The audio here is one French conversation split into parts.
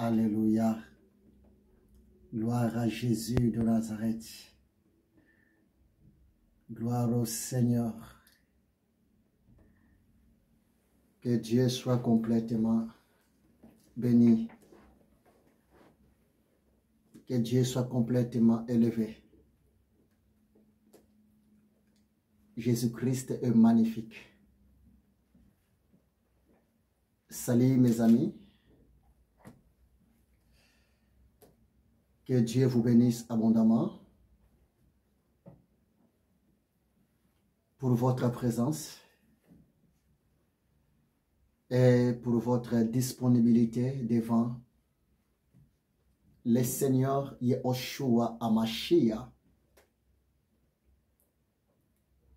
Alléluia. Gloire à Jésus de Nazareth. Gloire au Seigneur. Que Dieu soit complètement béni. Que Dieu soit complètement élevé. Jésus-Christ est magnifique. Salut mes amis. Que Dieu vous bénisse abondamment pour votre présence et pour votre disponibilité devant le Seigneur Yehoshua Hamashiach,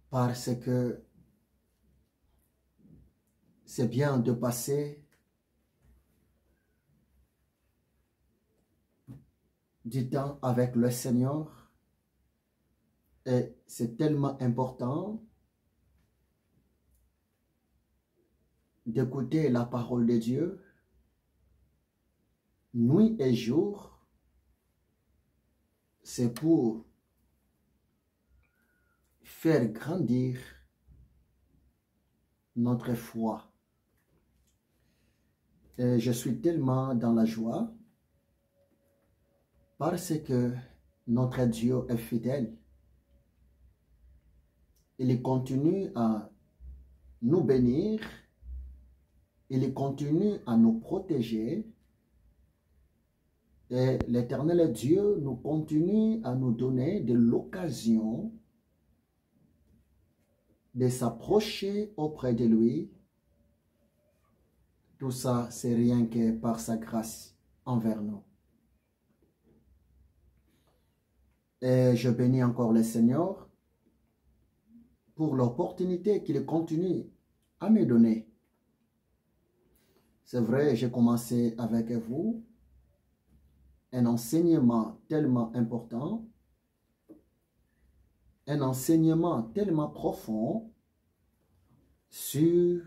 parce que c'est bien de passer du temps avec le Seigneur et c'est tellement important d'écouter la parole de Dieu nuit et jour. C'est pour faire grandir notre foi. Et je suis tellement dans la joie parce que notre Dieu est fidèle. Il continue à nous bénir. Il continue à nous protéger. Et l'Éternel Dieu nous continue à nous donner de l'occasion de s'approcher auprès de lui. Tout ça, c'est rien que par sa grâce envers nous. Et je bénis encore le Seigneur pour l'opportunité qu'il continue à me donner. C'est vrai, j'ai commencé avec vous un enseignement tellement important, un enseignement tellement profond sur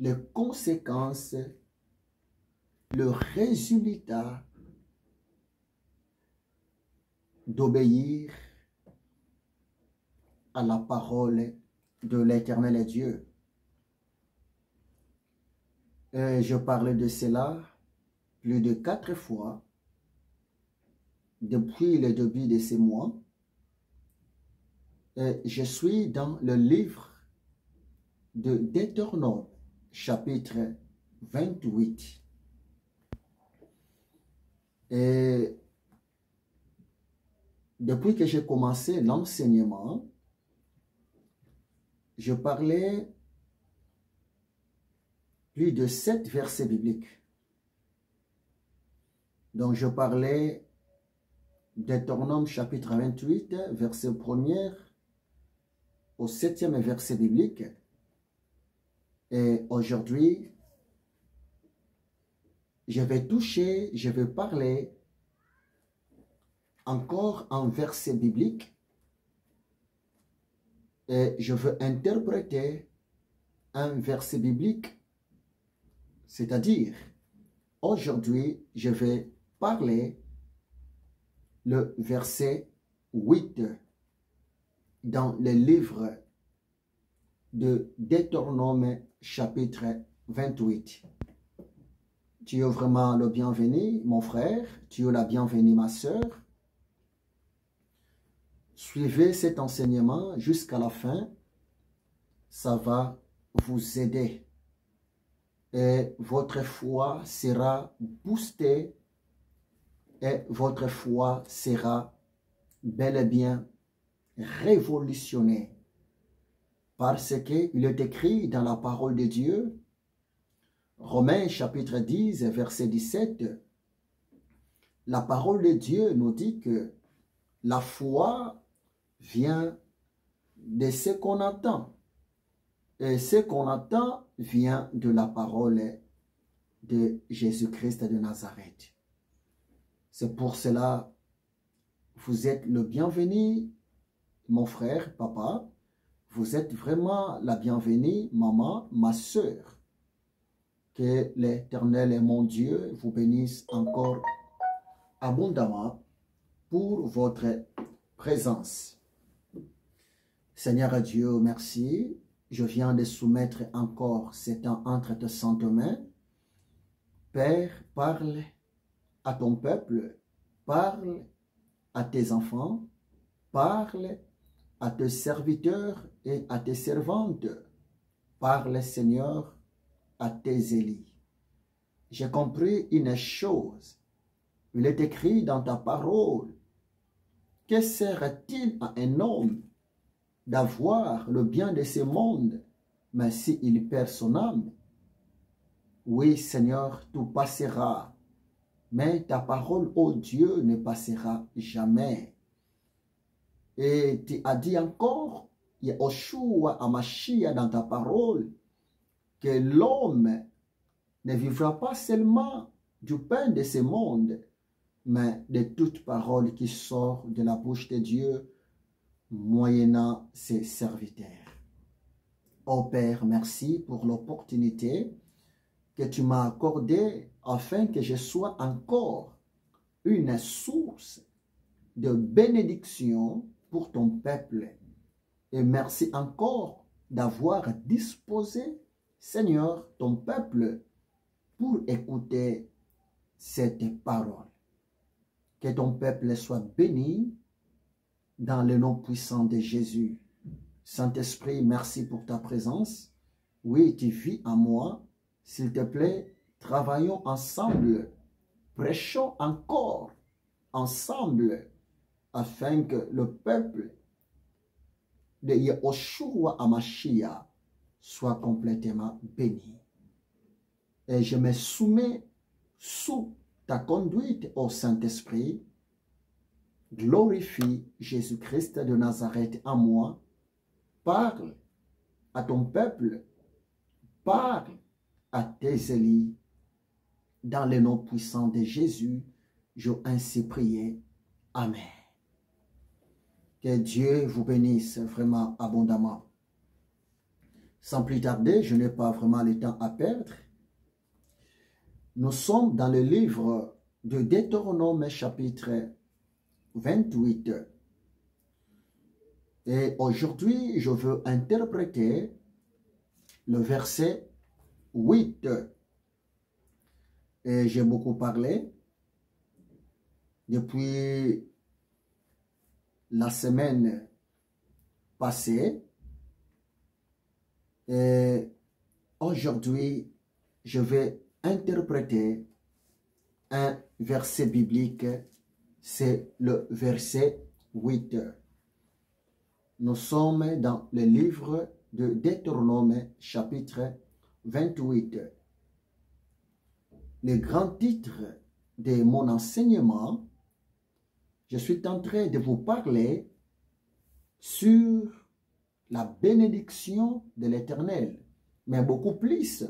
les conséquences, le résultat d'obéir à la parole de l'Éternel Dieu. Et je parlais de cela plus de 4 fois depuis le début de ces mois. Et je suis dans le livre de Deutéronome, chapitre 28. Et depuis que j'ai commencé l'enseignement, je parlais plus de 7 versets bibliques. Donc je parlais Deutéronome chapitre 28, verset 1er au 7e verset biblique. Et aujourd'hui, je vais parler encore un verset biblique et je veux interpréter un verset biblique, c'est-à-dire aujourd'hui, je vais parler le verset 8 dans le livre de Deutéronome chapitre 28. Tu es vraiment le bienvenu, mon frère. Tu es la bienvenue, ma sœur. Suivez cet enseignement jusqu'à la fin. Ça va vous aider. Et votre foi sera boostée. Et votre foi sera bel et bien révolutionnée. Parce qu'il est écrit dans la parole de Dieu, Romains chapitre 10, verset 17, la parole de Dieu nous dit que la foi vient de ce qu'on attend. Et ce qu'on attend vient de la parole de Jésus-Christ de Nazareth. C'est pour cela, vous êtes le bienvenu, mon frère, papa. Vous êtes vraiment la bienvenue, maman, ma sœur. Que l'Éternel et mon Dieu vous bénisse encore abondamment pour votre présence. Seigneur Dieu, merci. Je viens de soumettre encore ce temps entre tes saintes mains. Père, parle à ton peuple, parle à tes enfants, parle à tes serviteurs et à tes servantes. Parle, Seigneur, à tes élus. J'ai compris une chose. Il est écrit dans ta parole. Que sert-il à un homme d'avoir le bien de ce monde, mais s'il perd son âme? Oui, Seigneur, tout passera, mais ta parole, ô Dieu, ne passera jamais. Et tu as dit encore, Yahushua Hamashiach dans ta parole, que l'homme ne vivra pas seulement du pain de ce monde, mais de toute parole qui sort de la bouche de Dieu, moyennant ses serviteurs. Ô Père, merci pour l'opportunité que tu m'as accordée afin que je sois encore une source de bénédiction pour ton peuple. Et merci encore d'avoir disposé, Seigneur, ton peuple pour écouter cette parole. Que ton peuple soit béni dans le nom puissant de Jésus. Saint-Esprit, merci pour ta présence. Oui, tu vis en moi. S'il te plaît, travaillons ensemble. Prêchons encore ensemble afin que le peuple de Yahushua Hamashiach soit complètement béni. Et je me soumets sous ta conduite au Saint-Esprit. Glorifie Jésus-Christ de Nazareth en moi. Parle à ton peuple. Parle à tes élus. Dans le nom puissant de Jésus, j'ai ainsi prié. Amen. Que Dieu vous bénisse vraiment abondamment. Sans plus tarder, je n'ai pas vraiment le temps à perdre. Nous sommes dans le livre de Deutéronome chapitre 28. Et aujourd'hui, je veux interpréter le verset 8. Et j'ai beaucoup parlé depuis la semaine passée. Et aujourd'hui, je vais interpréter un verset biblique. C'est le verset 8. Nous sommes dans le livre de Deutéronome chapitre 28. Le grand titre de mon enseignement, je suis en train de vous parler sur la bénédiction de l'Éternel. Mais beaucoup plus,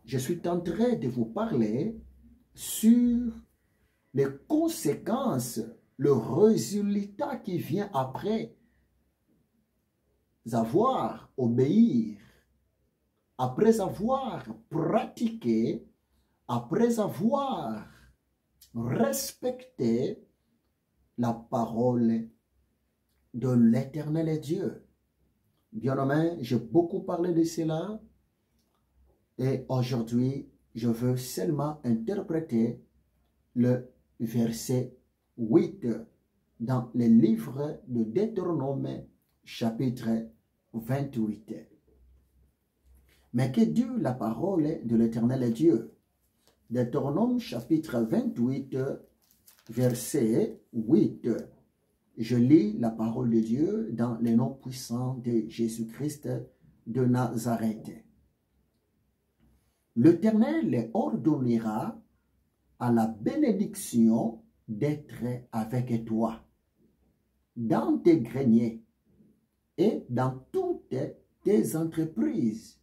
je suis en train de vous parler sur les conséquences, le résultat qui vient après avoir obéi, après avoir pratiqué, après avoir respecté la parole de l'Éternel Dieu. Bien-aimé, j'ai beaucoup parlé de cela et aujourd'hui, je veux seulement interpréter le verset 8 dans le livre de Deutéronome chapitre 28. Mais que dit la parole de l'Éternel Dieu? Deutéronome chapitre 28, verset 8. Je lis la parole de Dieu dans le nom puissant de Jésus-Christ de Nazareth. L'Éternel ordonnera à la bénédiction d'être avec toi dans tes greniers et dans toutes tes entreprises.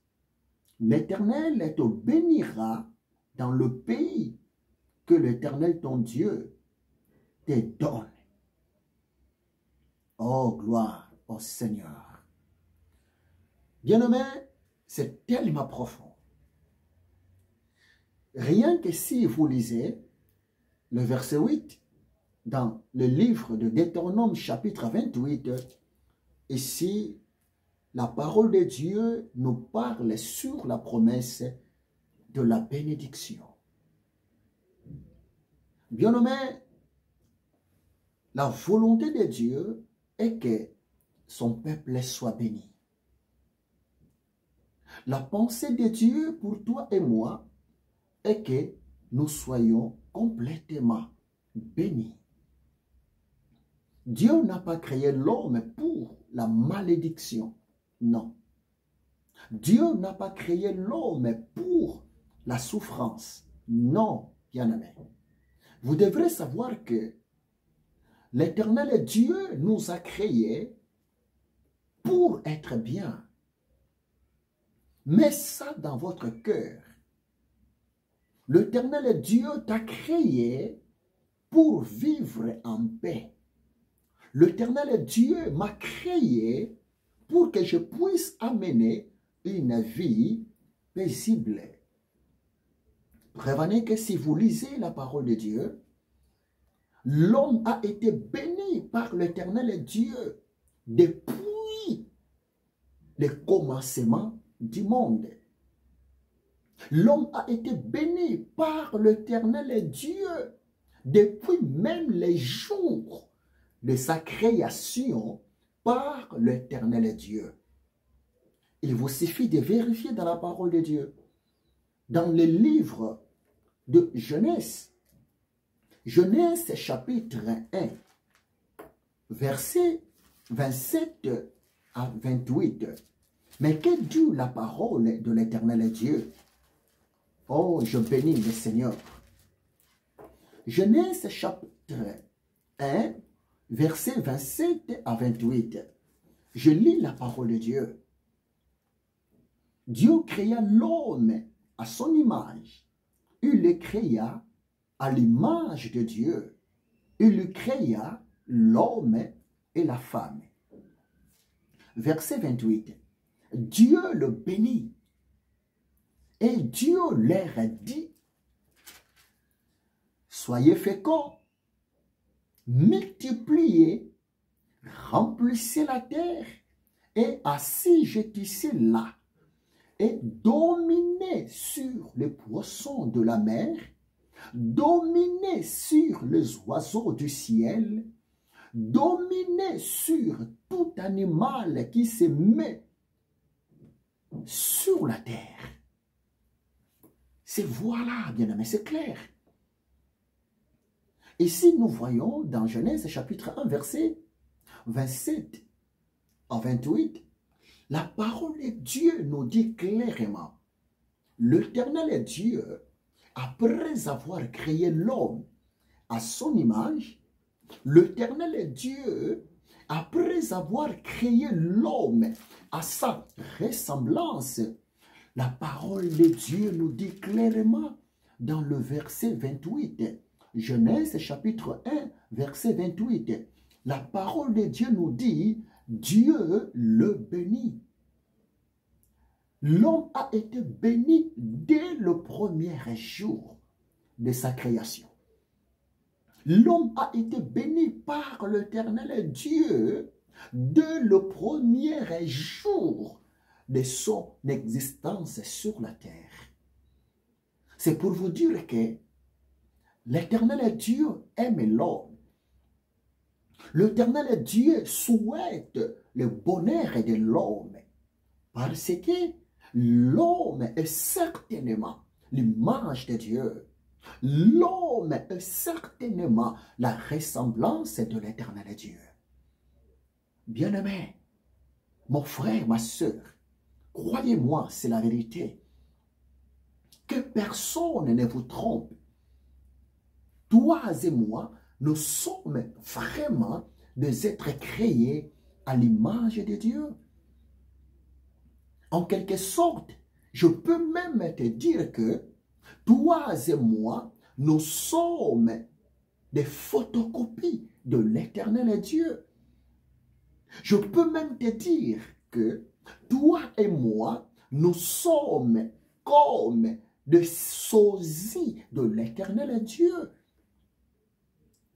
L'Éternel te bénira dans le pays que l'Éternel ton Dieu te donne. Oh, gloire au Seigneur. Bien-aimé, c'est tellement profond. Rien que si vous lisez le verset 8 dans le livre de Deutéronome chapitre 28, ici, la parole de Dieu nous parle sur la promesse de la bénédiction. Bien-aimé, la volonté de Dieu est que son peuple soit béni. La pensée de Dieu pour toi et moi est que nous soyons complètement bénis. Dieu n'a pas créé l'homme pour la malédiction. Non. Dieu n'a pas créé l'homme pour la souffrance. Non, bien-aimé. Vous devrez savoir que l'Éternel Dieu nous a créés pour être bien. Mets ça dans votre cœur. L'Éternel Dieu t'a créé pour vivre en paix. L'Éternel Dieu m'a créé pour que je puisse amener une vie paisible. Prévenez que si vous lisez la parole de Dieu, l'homme a été béni par l'Éternel Dieu depuis le commencement du monde. L'homme a été béni par l'Éternel Dieu depuis même les jours de sa création par l'Éternel Dieu. Il vous suffit de vérifier dans la parole de Dieu, dans le livre de Genèse, Genèse chapitre 1, versets 27 à 28. Mais que dit la parole de l'Éternel Dieu? Oh, je bénis le Seigneur. Genèse chapitre 1, versets 27 à 28. Je lis la parole de Dieu. Dieu créa l'homme à son image. Il le créa à l'image de Dieu. Il le créa l'homme et la femme. Verset 28. Dieu le bénit. Et Dieu leur a dit, soyez féconds, multipliez, remplissez la terre et assiégez-la et dominez sur les poissons de la mer, dominez sur les oiseaux du ciel, dominez sur tout animal qui se met sur la terre. C'est voilà, bien-aimé, c'est clair. Ici, nous voyons dans Genèse chapitre 1, verset 27 à 28, la parole de Dieu nous dit clairement, l'Éternel Dieu, après avoir créé l'homme à son image, l'Éternel Dieu, après avoir créé l'homme à sa ressemblance, la parole de Dieu nous dit clairement dans le verset 28, Genèse chapitre 1, verset 28, la parole de Dieu nous dit, Dieu le bénit. L'homme a été béni dès le premier jour de sa création. L'homme a été béni par l'Éternel Dieu dès le premier jour de son existence sur la terre. C'est pour vous dire que l'Éternel Dieu aime l'homme. L'Éternel Dieu souhaite le bonheur de l'homme parce que l'homme est certainement l'image de Dieu. L'homme est certainement la ressemblance de l'Éternel Dieu. Bien-aimé, mon frère, ma soeur, croyez-moi, c'est la vérité. Que personne ne vous trompe. Toi et moi, nous sommes vraiment des êtres créés à l'image de Dieu. En quelque sorte, je peux même te dire que toi et moi, nous sommes des photocopies de l'Éternel Dieu. Je peux même te dire que toi et moi, nous sommes comme de sosie de l'Éternel Dieu.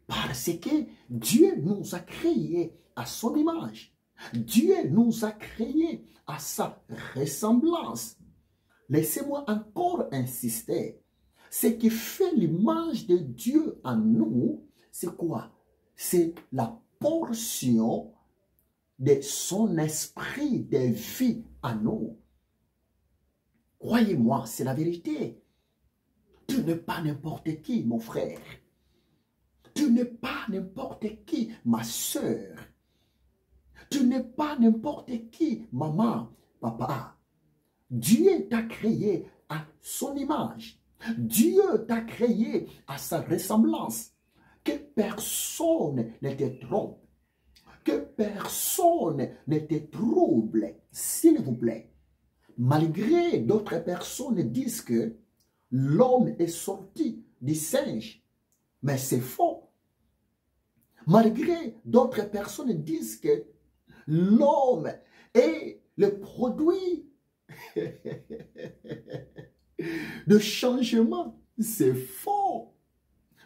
Parce que Dieu nous a créés à son image. Dieu nous a créés à sa ressemblance. Laissez-moi encore insister. Ce qui fait l'image de Dieu en nous, c'est quoi? C'est la portion de son esprit de vie en nous. Croyez-moi, c'est la vérité. Tu n'es pas n'importe qui, mon frère. Tu n'es pas n'importe qui, ma soeur. Tu n'es pas n'importe qui, maman, papa. Dieu t'a créé à son image. Dieu t'a créé à sa ressemblance. Que personne ne te trompe. Que personne ne te trouble, s'il vous plaît. Malgré d'autres personnes disent que l'homme est sorti du singe, mais c'est faux. Malgré d'autres personnes disent que l'homme est le produit de changement, c'est faux.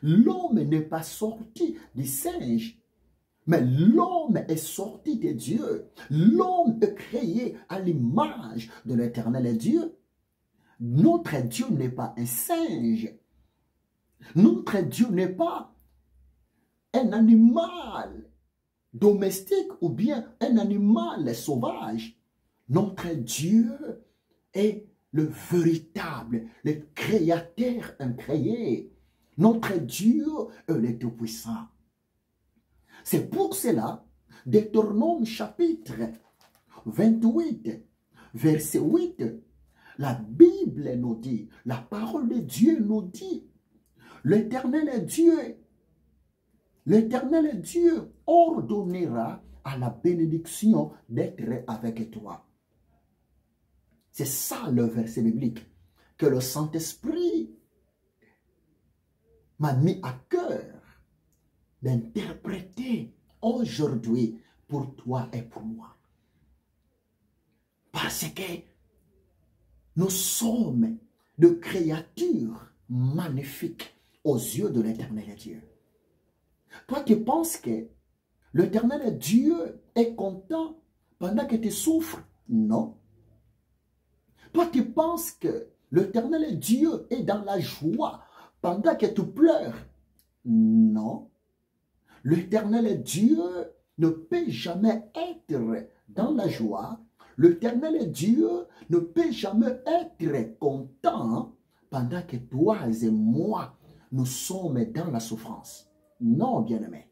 L'homme n'est pas sorti du singe, mais l'homme est sorti de Dieu. L'homme est créé à l'image de l'Éternel Dieu. Notre Dieu n'est pas un singe. Notre Dieu n'est pas un animal domestique ou bien un animal sauvage. Notre Dieu est le véritable, le créateur incréé. Notre Dieu est le Tout-Puissant. C'est pour cela, Deutéronome chapitre 28, verset 8, la Bible nous dit, la parole de Dieu nous dit, l'Éternel Dieu ordonnera à la bénédiction d'être avec toi. C'est ça le verset biblique que le Saint-Esprit m'a mis à cœur d'interpréter aujourd'hui pour toi et pour moi. Parce que nous sommes de créatures magnifiques aux yeux de l'Éternel Dieu. Toi qui penses que l'Éternel Dieu est content pendant que tu souffres? Non. Toi qui penses que l'Éternel Dieu est dans la joie pendant que tu pleures? Non. L'Éternel Dieu ne peut jamais être dans la joie. L'Éternel Dieu ne peut jamais être content pendant que toi et moi, nous sommes dans la souffrance. Non, bien-aimé.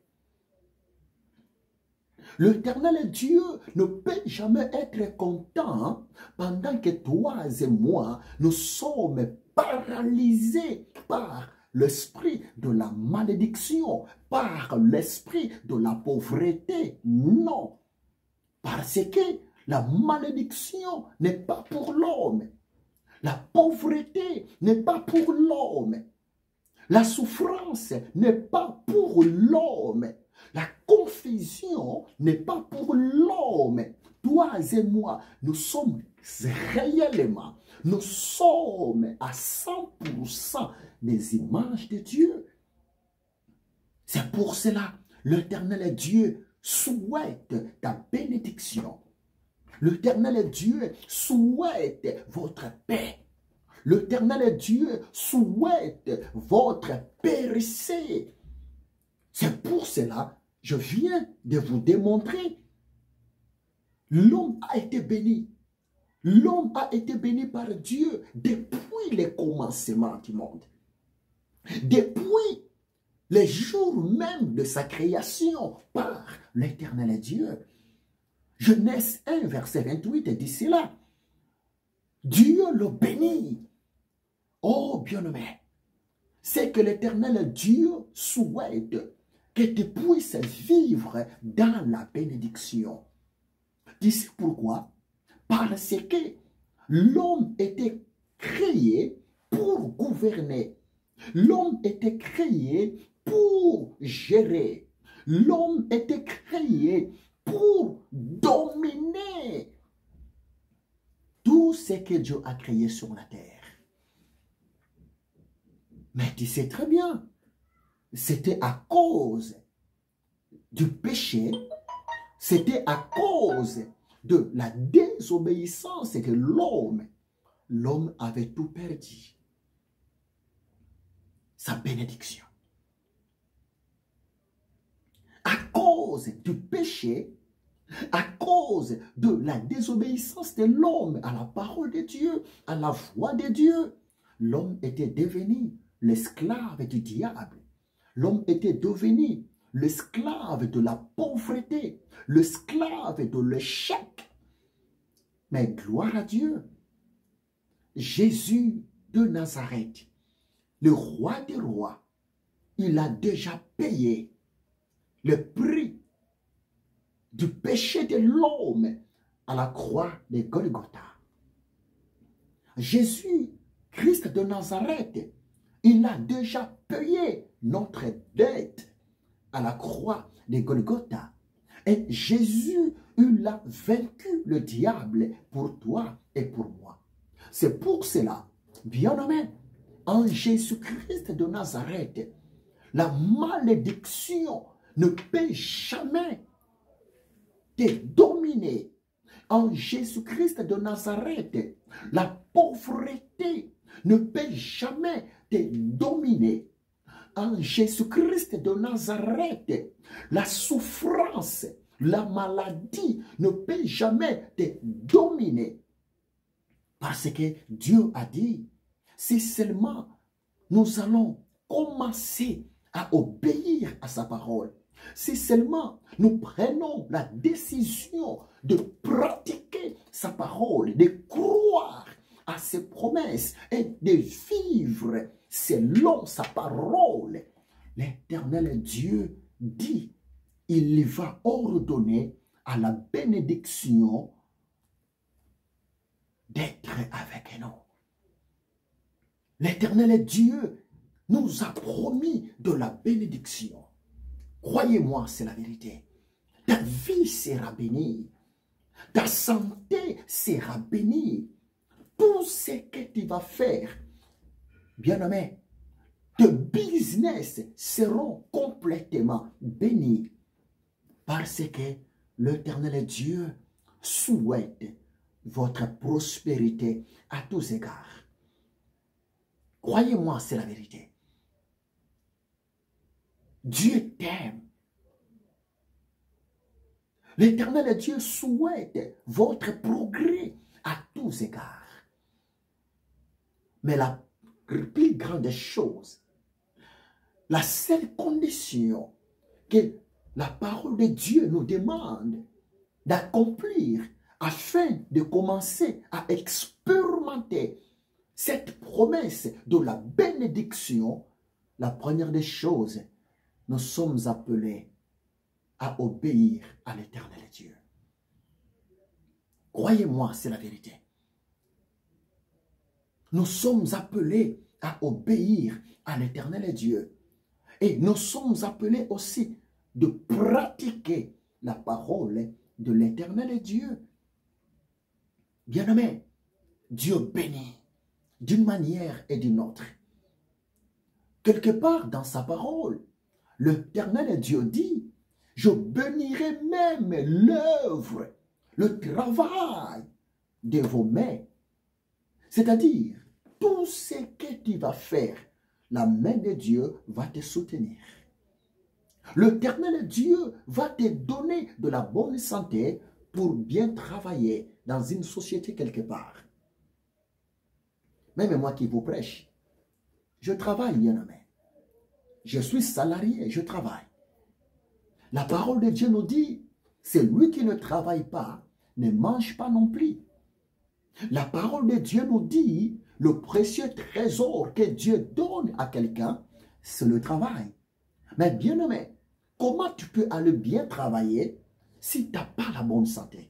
L'Éternel Dieu ne peut jamais être content pendant que toi et moi, nous sommes paralysés par l'esprit de la malédiction, par l'esprit de la pauvreté. Non. Parce que la malédiction n'est pas pour l'homme. La pauvreté n'est pas pour l'homme. La souffrance n'est pas pour l'homme. La confusion n'est pas pour l'homme. Toi et moi, nous sommes réellement, nous sommes à 100% des images de Dieu. C'est pour cela l'Éternel Dieu souhaite ta bénédiction. L'Éternel Dieu souhaite votre paix. L'Éternel Dieu souhaite votre périssée. C'est pour cela, je viens de vous démontrer. L'homme a été béni. L'homme a été béni par Dieu depuis le commencement du monde. Depuis les jours même de sa création par l'Éternel Dieu. Genèse 1, verset 28 dit cela. Dieu le bénit. Oh, bien-aimé, c'est que l'Éternel Dieu souhaite que tu puisses vivre dans la bénédiction. Dis pourquoi? Parce que l'homme était créé pour gouverner. L'homme était créé pour gérer. L'homme était créé pour dominer tout ce que Dieu a créé sur la terre. Mais tu sais très bien, c'était à cause du péché, c'était à cause de la désobéissance de l'homme. L'homme avait tout perdu. Sa bénédiction. À cause du péché, à cause de la désobéissance de l'homme à la parole de Dieu, à la voix de Dieu, l'homme était devenu l'esclave du diable. L'homme était devenu l'esclave de la pauvreté, l'esclave de l'échec. Mais gloire à Dieu, Jésus de Nazareth, le roi des rois, il a déjà payé le prix du péché de l'homme à la croix de Golgotha. Jésus, Christ de Nazareth, il a déjà payé notre dette à la croix de Golgotha. Et Jésus, il a vaincu le diable pour toi et pour moi. C'est pour cela, bien-aimé, en Jésus-Christ de Nazareth, la malédiction ne peut jamais te dominer. En Jésus-Christ de Nazareth, la pauvreté ne peut jamais te dominer. En Jésus-Christ de Nazareth, la souffrance, la maladie ne peut jamais te dominer. Parce que Dieu a dit, si seulement nous allons commencer à obéir à sa parole, si seulement nous prenons la décision de pratiquer sa parole, de croire à ses promesses et de vivre selon sa parole, l'Éternel Dieu dit, il va ordonner à la bénédiction d'être avec nous. L'Éternel Dieu nous a promis de la bénédiction. Croyez-moi, c'est la vérité. Ta vie sera bénie. Ta santé sera bénie. Tout ce que tu vas faire, bien-aimé, tes business seront complètement bénis. Parce que l'Éternel Dieu souhaite votre prospérité à tous égards. Croyez-moi, c'est la vérité. Dieu t'aime. L'Éternel Dieu souhaite votre progrès à tous égards. Mais la plus grande chose, la seule condition que la parole de Dieu nous demande d'accomplir afin de commencer à expérimenter cette promesse de la bénédiction, la première des choses, nous sommes appelés à obéir à l'Éternel Dieu. Croyez-moi, c'est la vérité. Nous sommes appelés à obéir à l'Éternel Dieu. Et nous sommes appelés aussi de pratiquer la parole de l'Éternel Dieu. Bien-aimé, Dieu bénit d'une manière et d'une autre. Quelque part dans sa parole, l'Éternel Dieu dit, je bénirai même l'œuvre, le travail de vos mains. C'est-à-dire, tout ce que tu vas faire, la main de Dieu va te soutenir. L'Éternel Dieu va te donner de la bonne santé pour bien travailler dans une société quelque part. Même moi qui vous prêche, je travaille, bien-aimé. Je suis salarié, je travaille. La parole de Dieu nous dit, celui qui ne travaille pas ne mange pas non plus. La parole de Dieu nous dit, le précieux trésor que Dieu donne à quelqu'un, c'est le travail. Mais bien-aimé, comment tu peux aller bien travailler si tu n'as pas la bonne santé?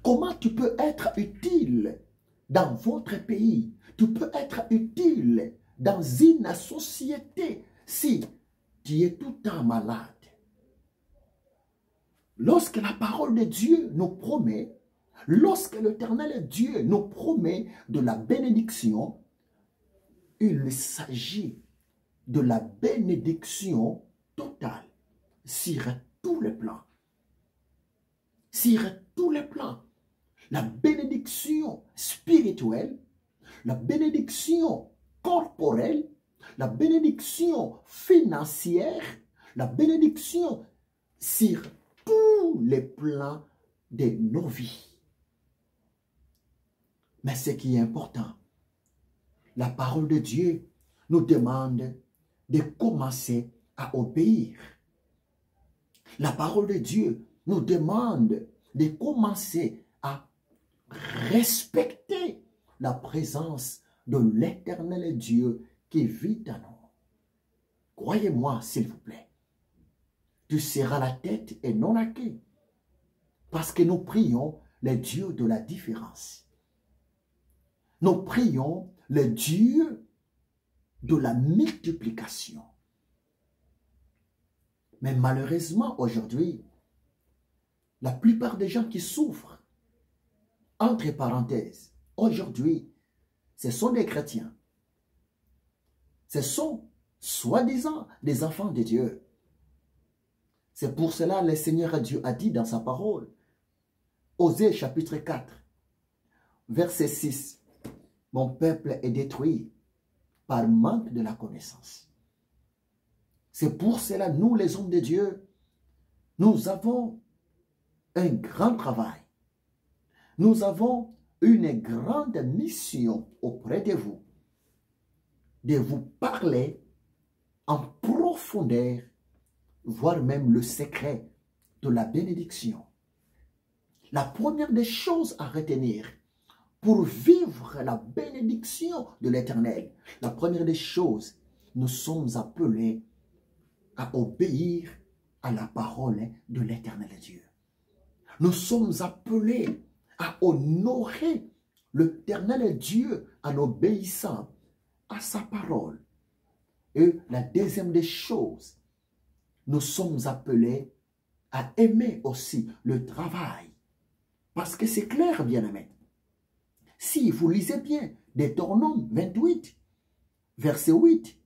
Comment tu peux être utile dans votre pays? Tu peux être utile dans une société si tu es tout le temps malade. Lorsque la parole de Dieu nous promet, lorsque l'Éternel Dieu nous promet de la bénédiction, il s'agit de la bénédiction totale sur tous les plans. Sur tous les plans. La bénédiction spirituelle, la bénédiction corporelle, la bénédiction financière, la bénédiction sur tous les plans de nos vies. Mais ce qui est important, la parole de Dieu nous demande de commencer à obéir. La parole de Dieu nous demande de commencer à respecter la présence de l'Éternel Dieu qui vit en nous. Croyez-moi, s'il vous plaît, tu seras la tête et non la queue, parce que nous prions le Dieu de la différence. Nous prions le Dieu de la multiplication. Mais malheureusement, aujourd'hui, la plupart des gens qui souffrent, entre parenthèses, aujourd'hui, ce sont des chrétiens. Ce sont, soi-disant, des enfants de Dieu. C'est pour cela que le Seigneur Dieu a dit dans sa parole, Osée chapitre 4, verset 6, « Mon peuple est détruit par manque de la connaissance. » C'est pour cela, nous les hommes de Dieu, nous avons un grand travail. Nous avons une grande mission auprès de vous, de vous parler en profondeur, voire même le secret de la bénédiction. La première des choses à retenir pour vivre la bénédiction de l'Éternel, la première des choses, nous sommes appelés à obéir à la parole de l'Éternel Dieu. Nous sommes appelés à honorer l'Éternel Dieu en obéissant à sa parole. Et la deuxième des choses, nous sommes appelés à aimer aussi le travail. Parce que c'est clair, bien-aimés. Si vous lisez bien Deutéronome 28, verset 8,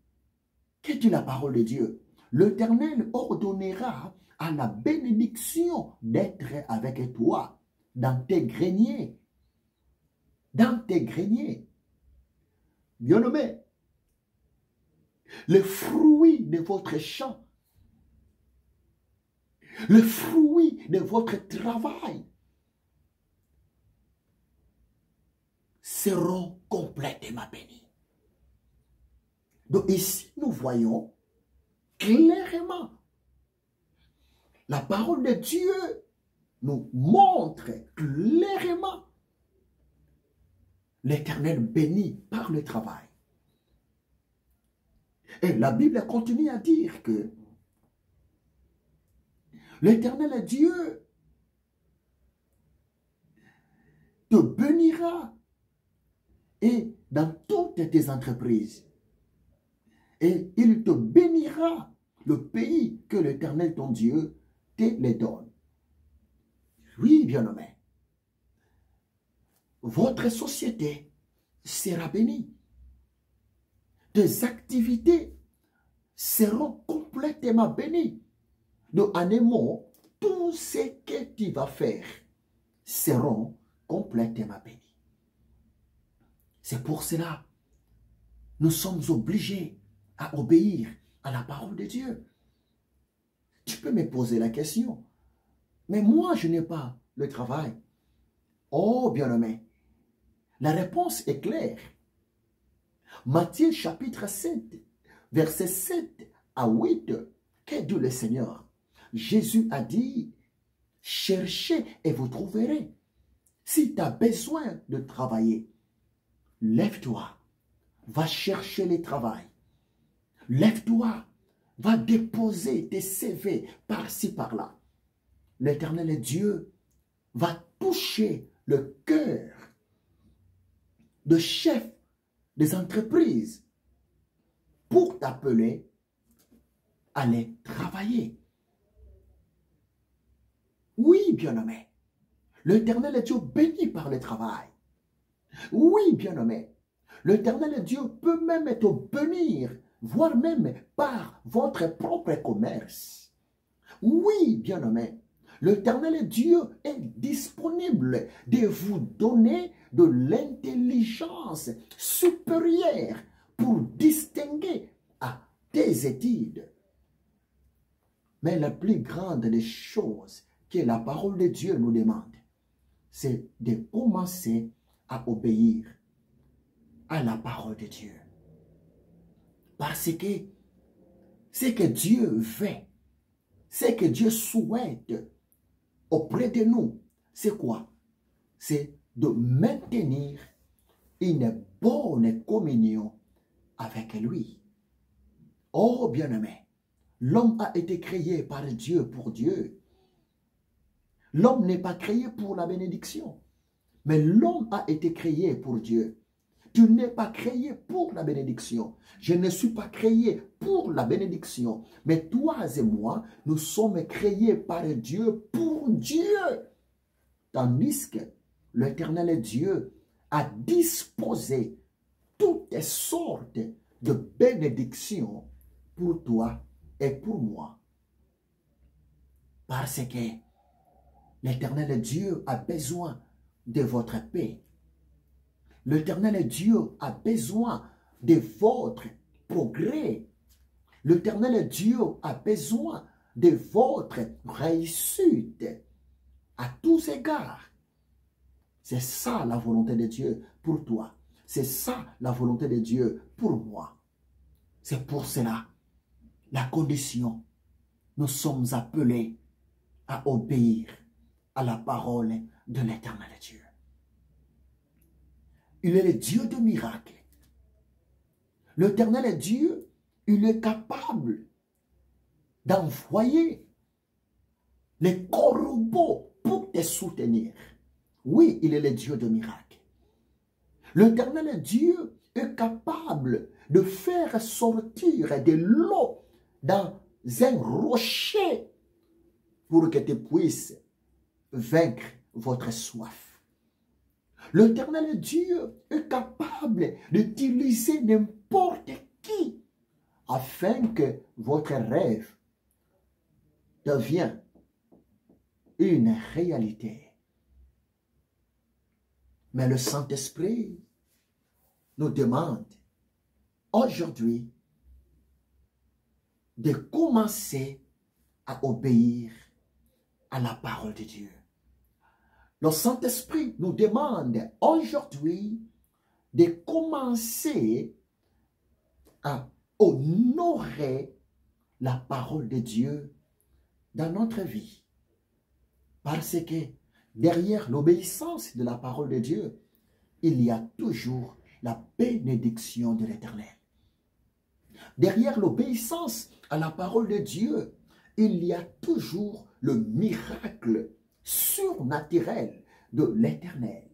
que dit la parole de Dieu? L'Éternel ordonnera à la bénédiction d'être avec toi dans tes greniers. Dans tes greniers. Bien-aimés, le fruit de votre champ, le fruit de votre travail seront complètement bénis. Donc ici, nous voyons clairement la parole de Dieu nous montre clairement l'Éternel béni par le travail. Et la Bible continue à dire que l'Éternel Dieu te bénira et dans toutes tes entreprises. Et il te bénira le pays que l'Éternel ton Dieu te les donne. Oui, bien-aimé. Votre société sera bénie. Tes activités seront complètement bénies. De en un mot, tout ce que tu vas faire seront complètement bénis. C'est pour cela nous sommes obligés à obéir à la parole de Dieu. Tu peux me poser la question, mais moi je n'ai pas le travail. Oh bien-aimé, la réponse est claire. Matthieu chapitre 7, versets 7 à 8, que dit le Seigneur? Jésus a dit, cherchez et vous trouverez. Si tu as besoin de travailler, lève-toi, va chercher le travail. Lève-toi, va déposer tes CV par-ci, par-là. L'Éternel Dieu va toucher le cœur de chef des entreprises pour t'appeler à aller travailler. Oui, bien-aimé, l'Éternel est Dieu béni par le travail. Oui, bien-aimé, L'Éternel Dieu peut même te bénir, voire même par votre propre commerce. Oui, bien-aimé, l'Éternel Dieu est disponible de vous donner de l'intelligence supérieure pour distinguer à tes études. Mais la plus grande des choses que la parole de Dieu nous demande, c'est de commencer à obéir à la parole de Dieu. Parce que ce que Dieu veut, ce que Dieu souhaite auprès de nous, c'est quoi? C'est de maintenir une bonne communion avec lui. Oh bien-aimé, l'homme a été créé par Dieu pour Dieu. L'homme n'est pas créé pour la bénédiction, mais l'homme a été créé pour Dieu. Tu n'es pas créé pour la bénédiction. Je ne suis pas créé pour la bénédiction. Mais toi et moi, nous sommes créés par Dieu pour Dieu. Tandis que l'Éternel Dieu a disposé toutes sortes de bénédictions pour toi et pour moi. Parce que l'Éternel Dieu a besoin de votre paix. L'Éternel Dieu a besoin de votre progrès. L'Éternel Dieu a besoin de votre réussite à tous égards. C'est ça la volonté de Dieu pour toi. C'est ça la volonté de Dieu pour moi. C'est pour cela, la condition, nous sommes appelés à obéir à la parole de l'Éternel Dieu. Il est le Dieu de miracles. L'Éternel Dieu, il est capable d'envoyer les corbeaux pour te soutenir. Oui, il est le Dieu de miracles. L'Éternel Dieu est capable de faire sortir de l'eau dans un rocher pour que tu puisses vaincre votre soif. L'Éternel Dieu est capable d'utiliser n'importe qui afin que votre rêve devienne une réalité. Mais le Saint-Esprit nous demande aujourd'hui de commencer à obéir à la parole de Dieu. Le Saint-Esprit nous demande aujourd'hui de commencer à honorer la parole de Dieu dans notre vie. Parce que derrière l'obéissance de la parole de Dieu, il y a toujours la bénédiction de l'Éternel. Derrière l'obéissance à la parole de Dieu, il y a toujours le miracle surnaturel de l'Éternel.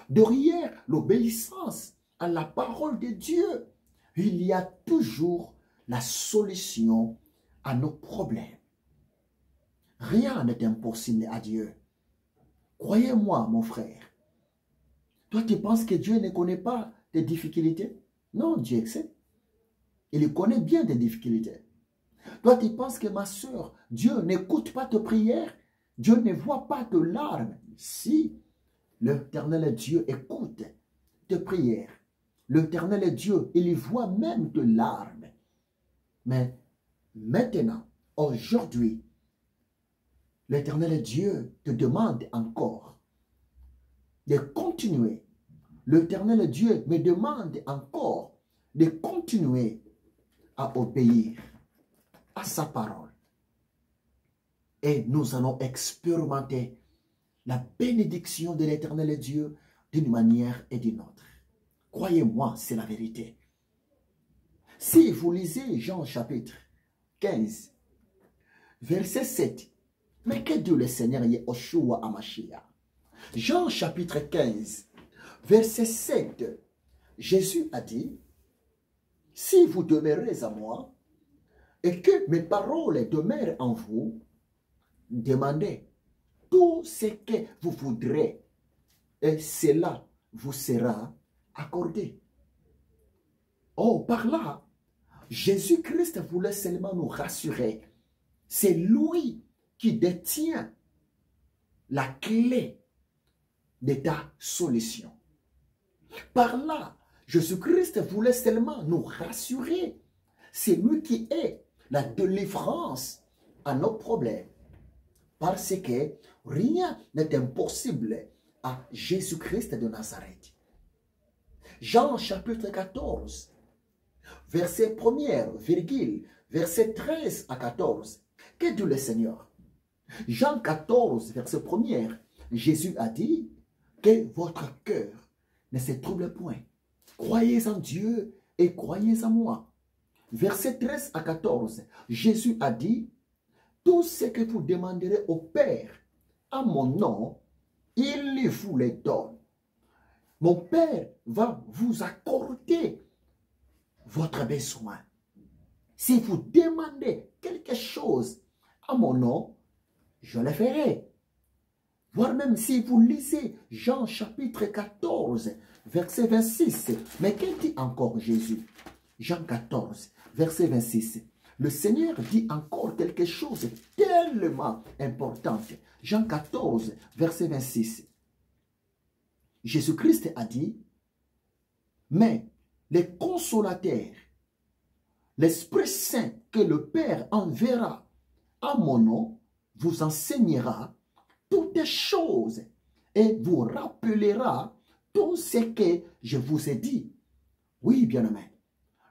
Derrière l'obéissance à la parole de Dieu, il y a toujours la solution à nos problèmes. Rien n'est impossible à Dieu. Croyez-moi, mon frère. Toi, tu penses que Dieu ne connaît pas tes difficultés? Non, Dieu sait. Il connaît bien tes difficultés. Toi, tu penses que ma soeur, Dieu n'écoute pas tes prières? Dieu ne voit pas tes larmes. Si, l'Éternel Dieu écoute tes prières. L'Éternel Dieu, il voit même tes larmes. Mais maintenant, aujourd'hui, l'Éternel Dieu te demande encore de continuer. L'Éternel Dieu me demande encore de continuer à obéir à sa parole. Et nous allons expérimenter la bénédiction de l'Éternel Dieu d'une manière et d'une autre. Croyez-moi, c'est la vérité. Si vous lisez Jean chapitre 15, verset 7, mais que dit le Seigneur Yeshua Hamashiach? Jean chapitre 15, verset 7, Jésus a dit, si vous demeurez à moi, et que mes paroles demeurent en vous, demandez tout ce que vous voudrez, et cela vous sera accordé. Oh, par là, Jésus-Christ voulait seulement nous rassurer. C'est lui qui détient la clé de ta solution. Par là, Jésus-Christ voulait seulement nous rassurer. C'est lui qui est la délivrance à nos problèmes. Parce que rien n'est impossible à Jésus-Christ de Nazareth. Jean chapitre 14, verset 1er, virgule, verset 13 à 14. Que dit le Seigneur? Jean 14, verset 1er, Jésus a dit que votre cœur ne se trouble point. Croyez en Dieu et croyez en moi. Verset 13 à 14, Jésus a dit, tout ce que vous demanderez au Père en mon nom, il vous les donne. Mon Père va vous accorder votre besoin. Si vous demandez quelque chose à mon nom, je le ferai. Voire même si vous lisez Jean chapitre 14, verset 26. Mais qu'est-ce dit encore Jésus? Jean 14, verset 26. Le Seigneur dit encore quelque chose de tellement important. Jean 14, verset 26. Jésus-Christ a dit, mais les consolateurs, l'Esprit Saint que le Père enverra à mon nom, vous enseignera toutes choses et vous rappellera tout ce que je vous ai dit. Oui, bien-aimé,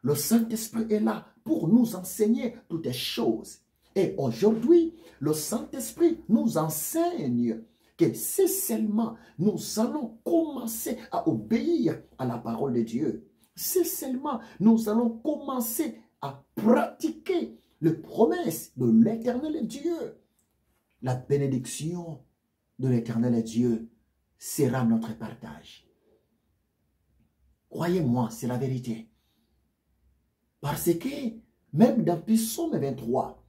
le Saint-Esprit est là pour nous enseigner toutes choses. Et aujourd'hui, le Saint-Esprit nous enseigne que si seulement nous allons commencer à obéir à la parole de Dieu, si seulement nous allons commencer à pratiquer les promesses de l'Éternel Dieu, la bénédiction de l'Éternel Dieu sera notre partage. Croyez-moi, c'est la vérité. Parce que même dans Psaume 23,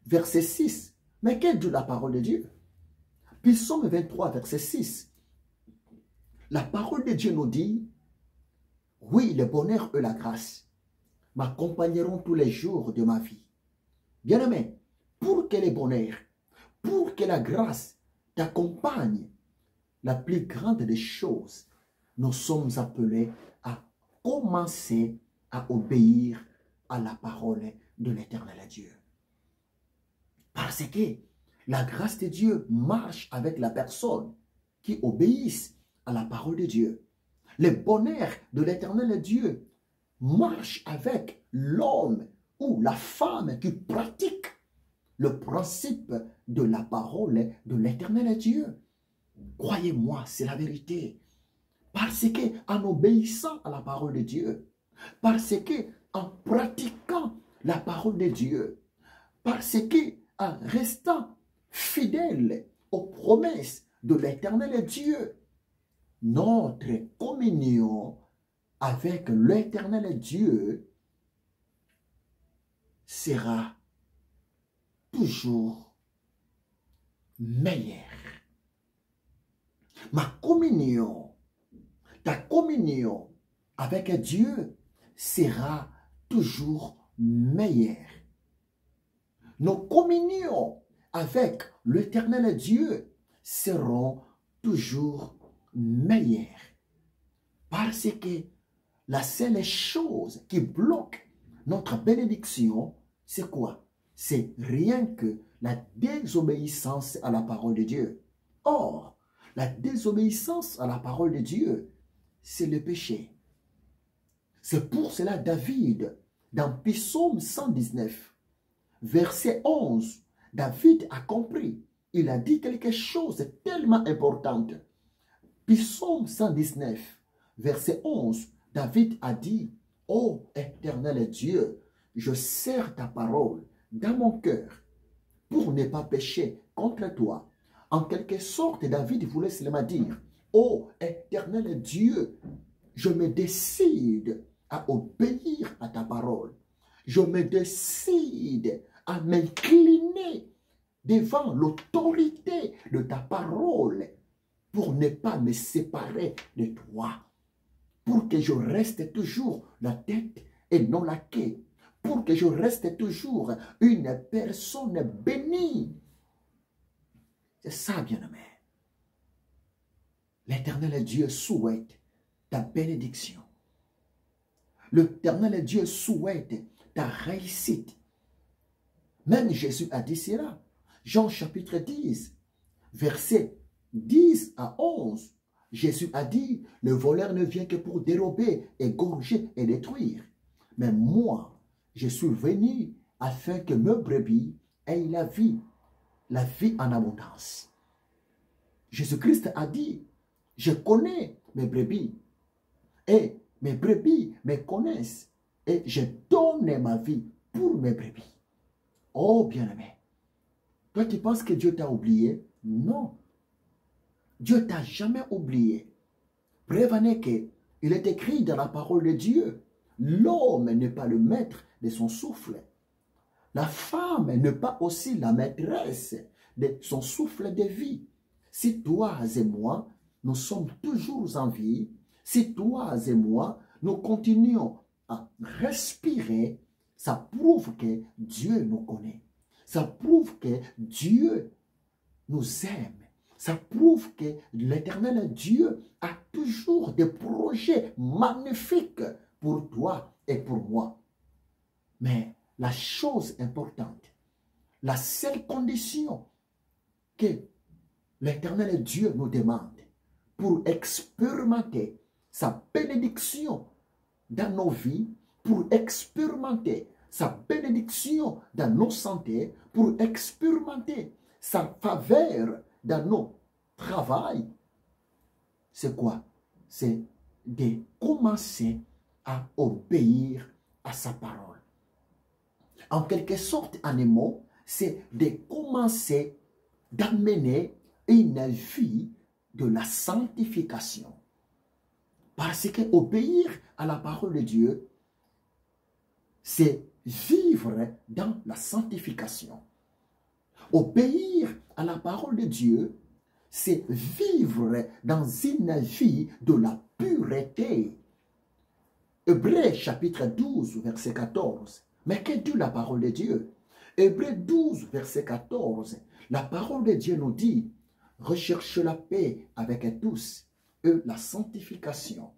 verset 6, mais qu'est de la parole de Dieu? Psaume 23, verset 6, la parole de Dieu nous dit, oui, le bonheur et la grâce m'accompagneront tous les jours de ma vie. Bien-aimé, pour que le bonheur, pour que la grâce t'accompagne, la plus grande des choses, nous sommes appelés à commencer à obéir à la parole de l'Éternel Dieu. Parce que la grâce de Dieu marche avec la personne qui obéisse à la parole de Dieu. Le bonheur de l'Éternel Dieu marche avec l'homme ou la femme qui pratique le principe de la parole de l'Éternel Dieu. Croyez-moi, c'est la vérité. Parce que en obéissant à la parole de Dieu, parce que en pratiquant la parole de Dieu, parce que en restant fidèle aux promesses de l'Éternel Dieu, notre communion avec l'Éternel Dieu sera toujours meilleure. Ma communion, ta communion avec Dieu sera toujours meilleure. Nos communions avec l'Éternel Dieu seront toujours meilleures. Parce que la seule chose qui bloque notre bénédiction, c'est quoi? C'est rien que la désobéissance à la parole de Dieu. Or, la désobéissance à la parole de Dieu, c'est le péché. C'est pour cela David, dans Psaume 119, verset 11, David a compris. Il a dit quelque chose de tellement important. Psaume 119, verset 11, David a dit, « Ô éternel Dieu, je serre ta parole dans mon cœur pour ne pas pécher contre toi. » En quelque sorte, David voulait seulement dire, « Ô éternel Dieu, je me décide à obéir à ta parole. Je me décide à m'incliner devant l'autorité de ta parole pour ne pas me séparer de toi, pour que je reste toujours la tête et non la queue, pour que je reste toujours une personne bénie. C'est ça, bien-aimé. L'Éternel Dieu souhaite ta bénédiction. L'Éternel Dieu souhaite ta réussite. Même Jésus a dit cela. Jean chapitre 10, versets 10 à 11. Jésus a dit, le voleur ne vient que pour dérober, égorger et détruire. Mais moi, je suis venu afin que mes brebis aient la vie en abondance. Jésus-Christ a dit, je connais mes brebis et mes brebis me connaissent et je donne ma vie pour mes brebis. Oh bien-aimé, toi tu penses que Dieu t'a oublié? Non. Dieu t'a jamais oublié. Prévenez que il est écrit dans la parole de Dieu, l'homme n'est pas le maître de son souffle. La femme n'est pas aussi la maîtresse de son souffle de vie. Si toi et moi, nous sommes toujours en vie, si toi et moi, nous continuons à respirer, ça prouve que Dieu nous connaît. Ça prouve que Dieu nous aime. Ça prouve que l'Éternel Dieu a toujours des projets magnifiques pour toi et pour moi. Mais la chose importante, la seule condition que l'Éternel Dieu nous demande pour expérimenter sa bénédiction dans nos vies, pour expérimenter sa bénédiction dans nos santé, pour expérimenter sa faveur dans nos travails, c'est quoi? C'est de commencer à obéir à sa parole. En quelque sorte, en un mot, c'est de commencer d'amener une vie de la sanctification. Parce que obéir à la parole de Dieu, c'est vivre dans la sanctification. Obéir à la parole de Dieu, c'est vivre dans une vie de la pureté. Hébreux chapitre 12, verset 14. Mais que dit la parole de Dieu? Hébreux 12, verset 14. La parole de Dieu nous dit, recherche la paix avec tous et la sanctification,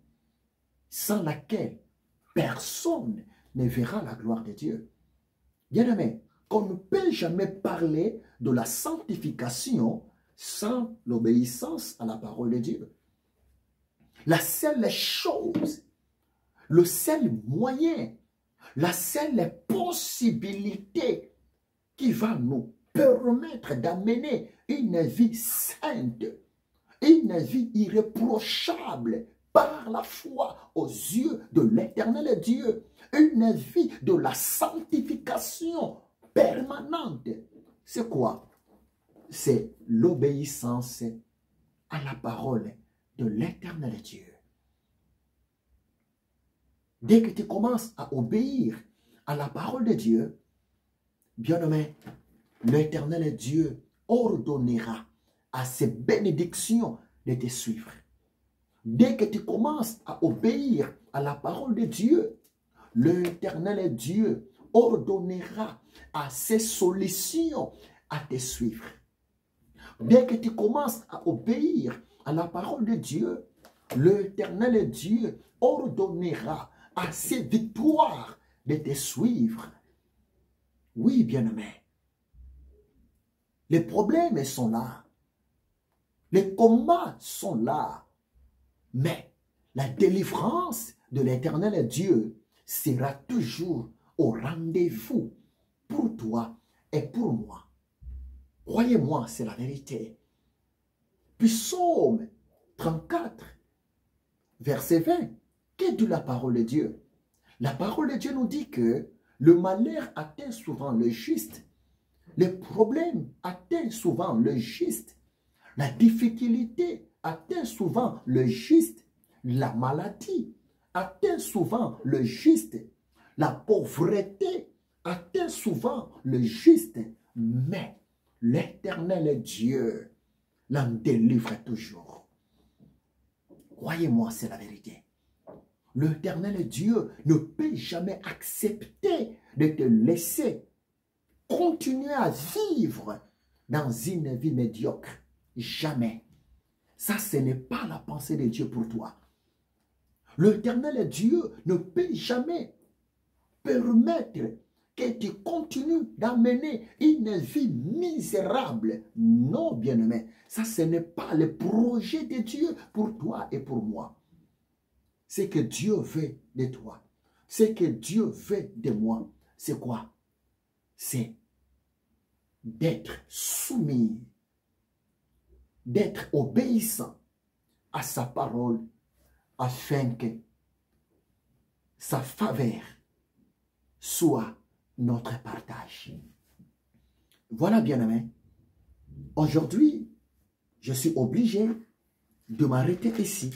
sans laquelle personne ne verra la gloire de Dieu. Bien-aimé, qu'on ne peut jamais parler de la sanctification sans l'obéissance à la parole de Dieu. La seule chose, le seul moyen, la seule possibilité qui va nous permettre d'amener une vie sainte, une vie irréprochable par la foi aux yeux de l'Éternel Dieu, une vie de la sanctification permanente. C'est quoi? C'est l'obéissance à la parole de l'Éternel Dieu. Dès que tu commences à obéir à la parole de Dieu, bien-aimé, l'Éternel Dieu ordonnera à ses bénédictions de te suivre. Dès que tu commences à obéir à la parole de Dieu, l'Éternel Dieu ordonnera à ses solutions à te suivre. Dès que tu commences à obéir à la parole de Dieu, l'Éternel Dieu ordonnera à ses victoires de te suivre. Oui, bien-aimé. Les problèmes sont là. Les combats sont là. Mais la délivrance de l'Éternel Dieu sera toujours au rendez-vous pour toi et pour moi. Croyez-moi, c'est la vérité. Puis Psaume 34, verset 20, que dit la parole de Dieu? La parole de Dieu nous dit que le malheur atteint souvent le juste. Les problèmes atteignent souvent le juste. La difficulté atteint souvent le juste. La maladie atteint souvent le juste. La pauvreté atteint souvent le juste. Mais l'Éternel Dieu l'en délivre toujours. Croyez-moi, c'est la vérité. l'Éternel Dieu ne peut jamais accepter de te laisser continuer à vivre dans une vie médiocre. Jamais. Ça, ce n'est pas la pensée de Dieu pour toi. L'Éternel Dieu ne peut jamais permettre que tu continues d'amener une vie misérable. Non, bien-aimé. Ça, ce n'est pas le projet de Dieu pour toi et pour moi. Ce que Dieu veut de toi, ce que Dieu veut de moi, c'est quoi? C'est d'être soumis, d'être obéissant à sa parole, afin que sa faveur soit notre partage. Voilà, bien-aimé. Aujourd'hui, je suis obligé de m'arrêter ici,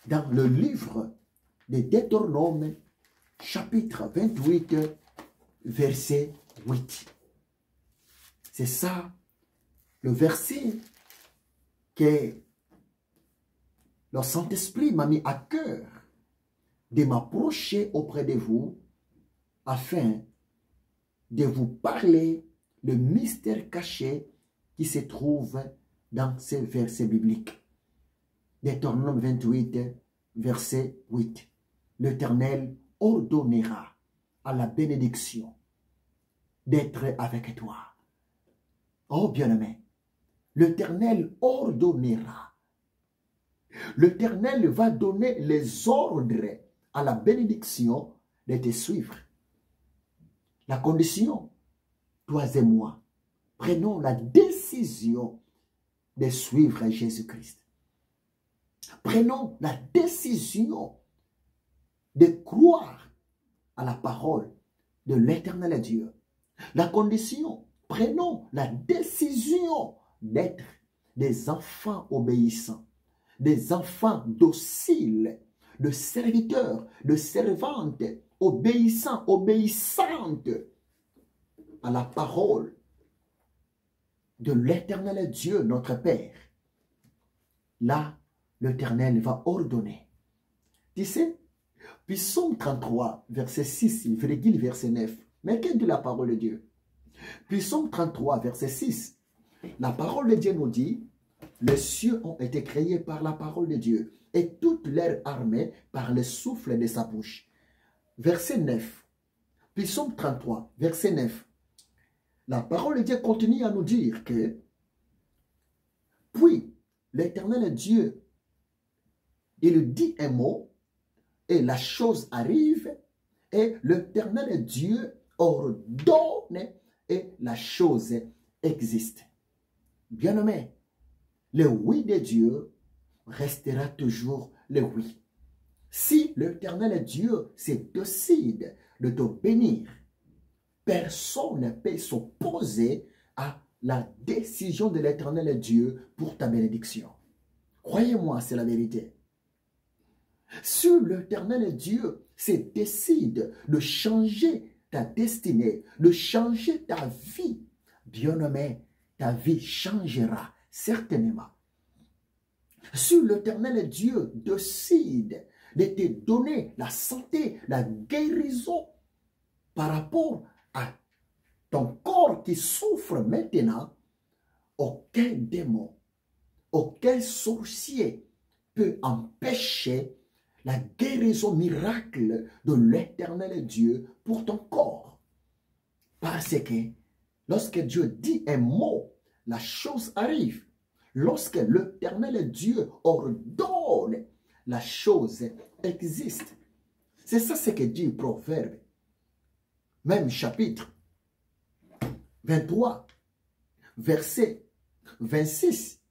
dans le livre de Deutéronome, chapitre 28, verset 8. C'est ça, le verset que le Saint-Esprit m'a mis à cœur de m'approcher auprès de vous afin de vous parler le mystère caché qui se trouve dans ces versets bibliques. Deutéronome 28, verset 8. L'Éternel ordonnera à la bénédiction d'être avec toi. Oh bien-aimé, l'Éternel ordonnera. L'Éternel va donner les ordres à la bénédiction de te suivre. La condition, toi et moi, prenons la décision de suivre Jésus-Christ. Prenons la décision de croire à la parole de l'Éternel Dieu. La condition, prenons la décision d'être des enfants obéissants, des enfants dociles, de serviteurs, de servantes, obéissants, obéissantes à la parole de l'Éternel Dieu, notre Père. Là, l'Éternel va ordonner. Tu sais, Psaume 33, verset 6, verset 9. Mais qu'est-ce que la parole de Dieu? Psaume 33, verset 6. La parole de Dieu nous dit, les cieux ont été créés par la parole de Dieu et toute leur armée par le souffle de sa bouche. Verset 9. Psaume 33, verset 9. La parole de Dieu continue à nous dire que, puis l'Éternel Dieu, il dit un mot et la chose arrive et l'Éternel Dieu ordonne et la chose existe. Bien-aimé, le oui de Dieu restera toujours le oui. Si l'Éternel Dieu se décide de te bénir, personne ne peut s'opposer à la décision de l'Éternel Dieu pour ta bénédiction. Croyez-moi, c'est la vérité. Si l'Éternel Dieu se décide de changer ta destinée, de changer ta vie, bien-aimé, ta vie changera certainement. Si l'Éternel Dieu décide de te donner la santé, la guérison par rapport à ton corps qui souffre maintenant, aucun démon, aucun sorcier peut empêcher la guérison miracle de l'Éternel Dieu pour ton corps. Parce que lorsque Dieu dit un mot, la chose arrive. Lorsque l'Éternel Dieu ordonne, la chose existe. C'est ça ce que dit Proverbe. Même chapitre 23, verset 26.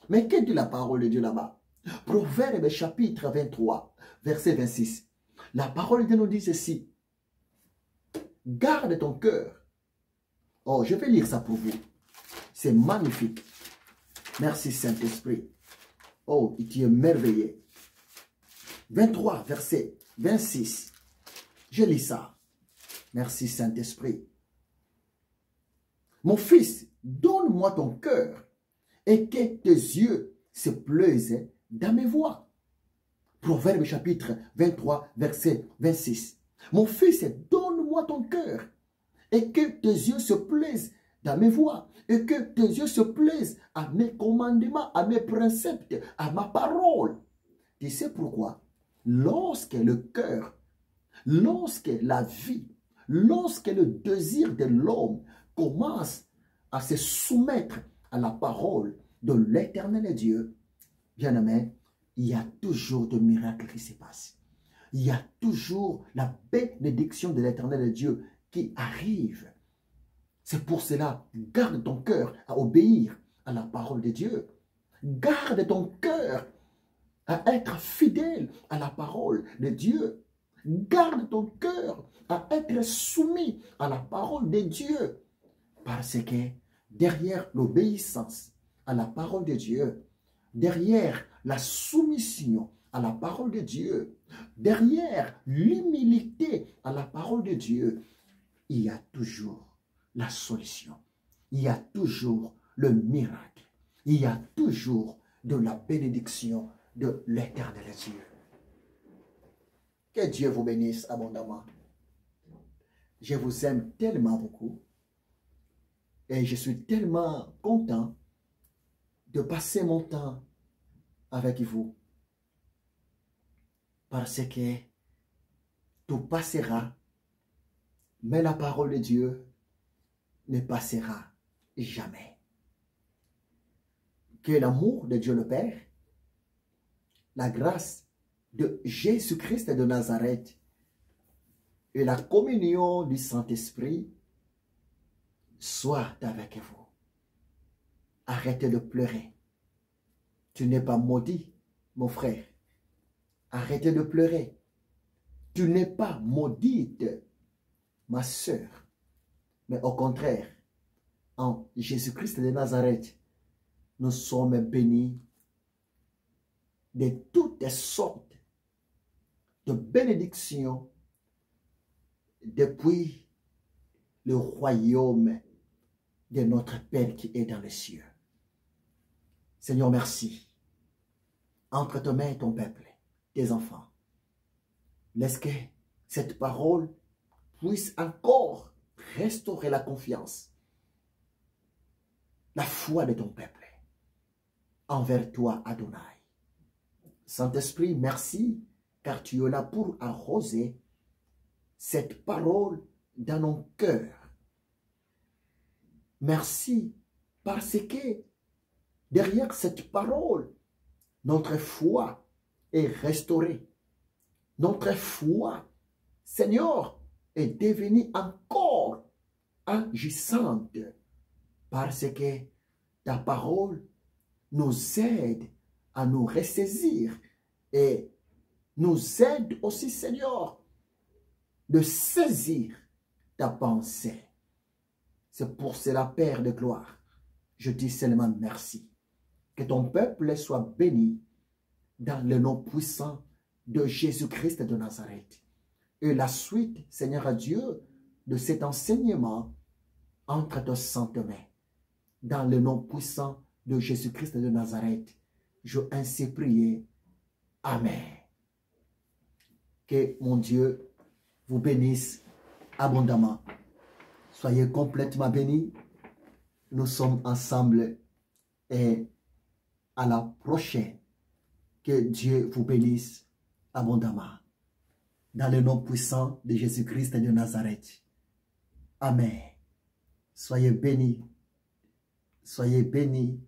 Mais que dit la parole de Dieu là-bas? Proverbe chapitre 23, verset 26. La parole de Dieu nous dit ceci. Garde ton cœur. Oh, je vais lire ça pour vous. C'est magnifique. Merci Saint-Esprit. Oh, tu es merveilleux. 23, verset 26. Je lis ça. Merci Saint-Esprit. Mon fils, donne-moi ton cœur et que tes yeux se plaisent dans mes voies. Proverbe chapitre 23, verset 26. Mon fils, donne-moi ton cœur et que tes yeux se plaisent dans mes voies et que tes yeux se plaisent à mes commandements, à mes préceptes, à ma parole. Tu sais pourquoi? Lorsque le cœur, lorsque la vie, lorsque le désir de l'homme commence à se soumettre à la parole de l'Éternel Dieu, bien-aimé, il y a toujours de miracles qui se passent. Il y a toujours la bénédiction de l'Éternel Dieu qui arrive. C'est pour cela, garde ton cœur à obéir à la parole de Dieu. Garde ton cœur à être fidèle à la parole de Dieu. Garde ton cœur à être soumis à la parole de Dieu. Parce que derrière l'obéissance à la parole de Dieu, derrière la soumission à la parole de Dieu, derrière l'humilité à la parole de Dieu, il y a toujours la solution. Il y a toujours le miracle. Il y a toujours de la bénédiction de l'Éternel Dieu. Que Dieu vous bénisse abondamment. Je vous aime tellement beaucoup et je suis tellement content de passer mon temps avec vous parce que tout passera, mais la parole de Dieu ne passera jamais. Que l'amour de Dieu le Père, la grâce de Jésus-Christ de Nazareth et la communion du Saint-Esprit soient avec vous. Arrêtez de pleurer. Tu n'es pas maudit, mon frère. Arrêtez de pleurer. Tu n'es pas maudite, ma sœur. Mais au contraire, en Jésus-Christ de Nazareth, nous sommes bénis de toutes sortes de bénédictions depuis le royaume de notre Père qui est dans les cieux. Seigneur, merci. Entre tes mains ton peuple, tes enfants. Laisse que cette parole puisse encore restaurer la confiance, la foi de ton peuple envers toi, Adonai. Saint-Esprit, merci, car tu es là pour arroser cette parole dans nos cœurs. Merci, parce que derrière cette parole, notre foi est restaurée. Notre foi, Seigneur, est devenue encore agissante, parce que ta parole nous aide à nous ressaisir et nous aide aussi, Seigneur, de saisir ta pensée. C'est pour cela, Père de gloire, je dis seulement merci. Que ton peuple soit béni dans le nom puissant de Jésus-Christ de Nazareth. Et la suite, Seigneur Dieu, de cet enseignement entre tes saintes mains. Dans le nom puissant de Jésus-Christ de Nazareth, je ainsi prié. Amen. Que mon Dieu vous bénisse abondamment. Soyez complètement bénis. Nous sommes ensemble et à la prochaine. Que Dieu vous bénisse abondamment. Dans le nom puissant de Jésus-Christ de Nazareth. Amen. Soyez bénis. Soyez bénis.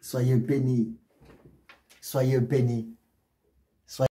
Soyez bénis. Soyez bénis.